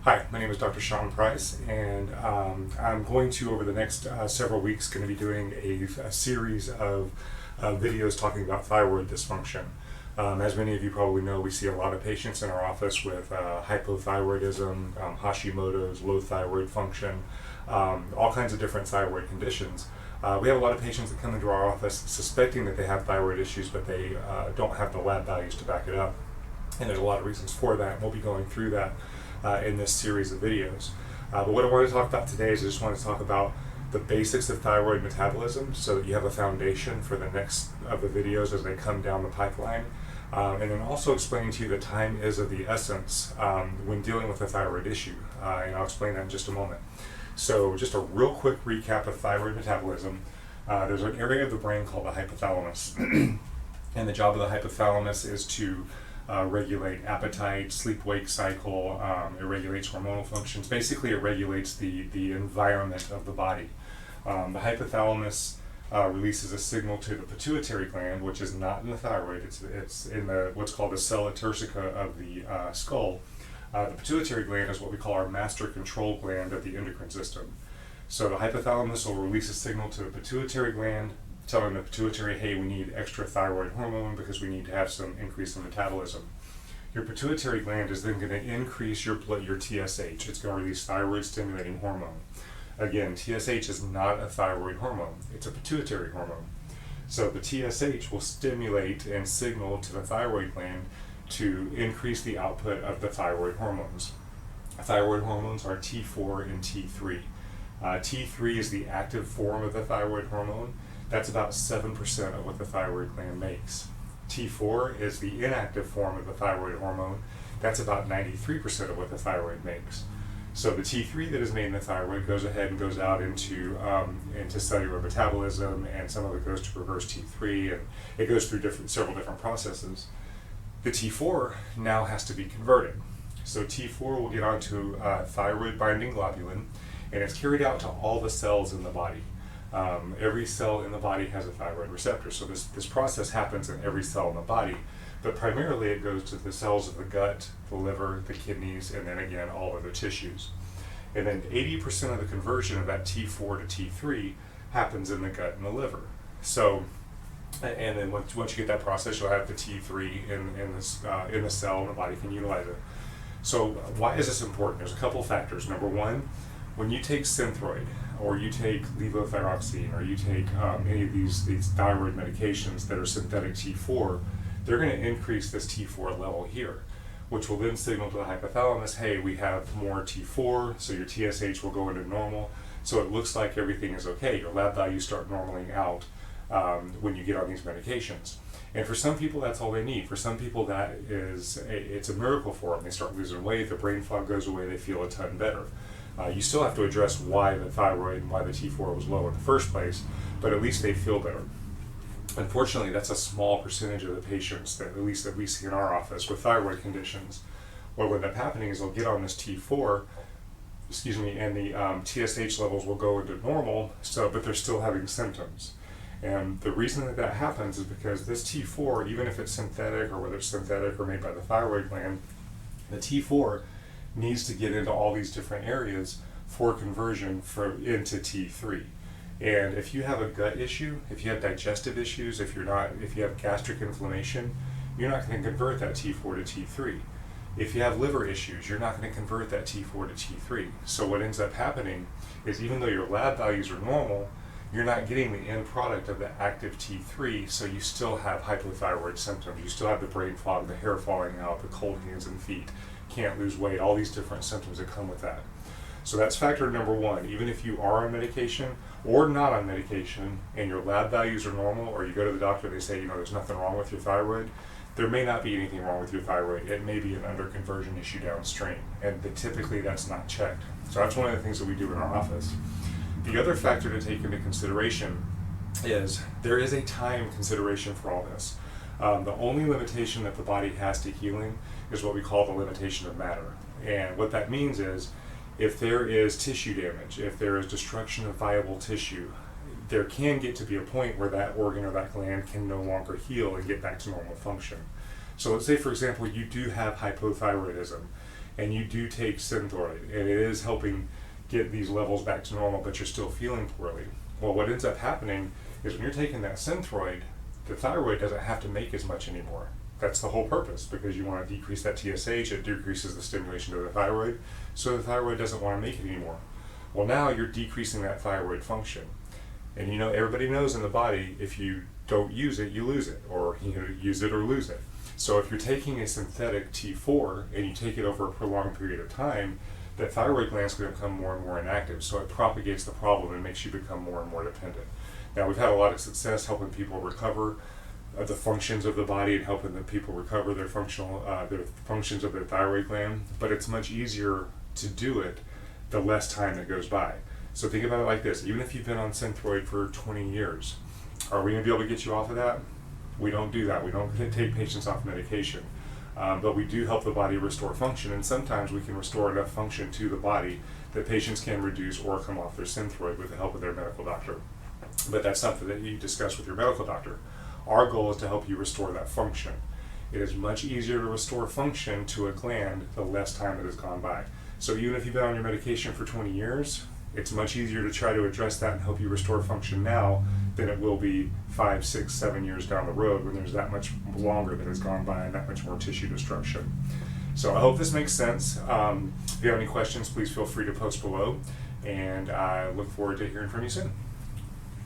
Hi, my name is Dr. Sean Price, and I'm going to, over the next several weeks, going to be doing a series of videos talking about thyroid dysfunction. As many of you probably know, we see a lot of patients in our office with hypothyroidism, Hashimoto's, low thyroid function, all kinds of different thyroid conditions. We have a lot of patients that come into our office suspecting that they have thyroid issues, but they don't have the lab values to back it up. And there's a lot of reasons for that, and we'll be going through that in this series of videos. But what I want to talk about today is I just want to talk about the basics of thyroid metabolism so that you have a foundation for the next of the videos as they come down the pipeline. And then also explain to you that time is of the essence when dealing with a thyroid issue. And I'll explain that in just a moment. So just a real quick recap of thyroid metabolism. There's an area of the brain called the hypothalamus. And the job of the hypothalamus is to regulate appetite, sleep-wake cycle, it regulates hormonal functions. Basically, it regulates the environment of the body. The hypothalamus releases a signal to the pituitary gland, which is not in the thyroid. It's in the what's called the sella turcica of the skull. The pituitary gland is what we call our master control gland of the endocrine system. So the hypothalamus will release a signal to the pituitary gland, telling the pituitary, hey, we need extra thyroid hormone because we need to have some increase in metabolism. Your pituitary gland is then going to increase your TSH. It's going to release thyroid stimulating hormone. Again, TSH is not a thyroid hormone. It's a pituitary hormone. So the TSH will stimulate and signal to the thyroid gland to increase the output of the thyroid hormones. Thyroid hormones are T4 and T3. T3 is the active form of the thyroid hormone. That's about 7% of what the thyroid gland makes. T4 is the inactive form of the thyroid hormone. That's about 93% of what the thyroid makes. So the T3 that is made in the thyroid goes ahead and goes out into cellular metabolism, and some of it goes to reverse T3, and it goes through several different processes. The T4 now has to be converted. So T4 will get onto thyroid binding globulin, and it's carried out to all the cells in the body. Every cell in the body has a thyroid receptor, so this process happens in every cell in the body, but primarily it goes to the cells of the gut, the liver, the kidneys, and then again all other tissues. And then 80% of the conversion of that T4 to T3 happens in the gut and the liver. So, and then once you get that process, you'll have the T3 in the cell, and the body can utilize it. So why is this important? There's a couple factors. Number one, when you take Synthroid, or you take levothyroxine, or you take any of these thyroid medications that are synthetic T4, they're going to increase this T4 level here, which will then signal to the hypothalamus, hey, we have more T4, so your TSH will go into normal, so it looks like everything is okay. Your lab values start normaling out when you get on these medications. And for some people, that's all they need. For some people, it's a miracle for them. They start losing weight, their brain fog goes away, they feel a ton better. You still have to address why the thyroid and why the T4 was low in the first place, but at least they feel better. Unfortunately, that's a small percentage of the patients that we see in our office with thyroid conditions. What will end up happening is they'll get on this T4, and the TSH levels will go into normal, but they're still having symptoms. And the reason that happens is because this T4, even if it's synthetic, or whether it's synthetic or made by the thyroid gland, the T4 needs to get into all these different areas for conversion into T3. And if you have a gut issue, if you have digestive issues, if you have gastric inflammation, you're not going to convert that T4 to T3. If you have liver issues, you're not going to convert that T4 to T3. So what ends up happening is, even though your lab values are normal, you're not getting the end product of the active T3, so you still have hypothyroid symptoms. You still have the brain fog, the hair falling out, the cold hands and feet, can't lose weight, all these different symptoms that come with that. So that's factor number one. Even if you are on medication or not on medication and your lab values are normal, or you go to the doctor and they say, there's nothing wrong with your thyroid, there may not be anything wrong with your thyroid. It may be an underconversion issue downstream, and typically that's not checked. So that's one of the things that we do in our office. The other factor to take into consideration is there is a time consideration for all this. The only limitation that the body has to healing is what we call the limitation of matter. And what that means is, if there is tissue damage, if there is destruction of viable tissue, there can get to be a point where that organ or that gland can no longer heal and get back to normal function. So let's say, for example, you do have hypothyroidism, and you do take Synthroid, and it is helping get these levels back to normal, but you're still feeling poorly. Well, what ends up happening is when you're taking that Synthroid, the thyroid doesn't have to make as much anymore. That's the whole purpose, because you want to decrease that TSH, it decreases the stimulation of the thyroid, so the thyroid doesn't want to make it anymore. Well, now you're decreasing that thyroid function. And you know, everybody knows in the body, if you don't use it, you lose it, or use it or lose it. So if you're taking a synthetic T4 and you take it over a prolonged period of time, that thyroid gland is going to become more and more inactive, so it propagates the problem and makes you become more and more dependent. Now, we've had a lot of success helping people recover the functions of the body and helping the people recover their functions of their thyroid gland, but it's much easier to do it the less time that goes by. So think about it like this: even if you've been on Synthroid for 20 years, are we going to be able to get you off of that? We don't do that. We don't take patients off medication. But we do help the body restore function, and sometimes we can restore enough function to the body that patients can reduce or come off their Synthroid with the help of their medical doctor. But that's something that you discuss with your medical doctor. Our goal is to help you restore that function. It is much easier to restore function to a gland the less time that has gone by. So even if you've been on your medication for 20 years, it's much easier to try to address that and help you restore function now than it will be 5, 6, 7 years down the road when there's that much longer that has gone by and that much more tissue destruction. So I hope this makes sense. If you have any questions, please feel free to post below, and I look forward to hearing from you soon.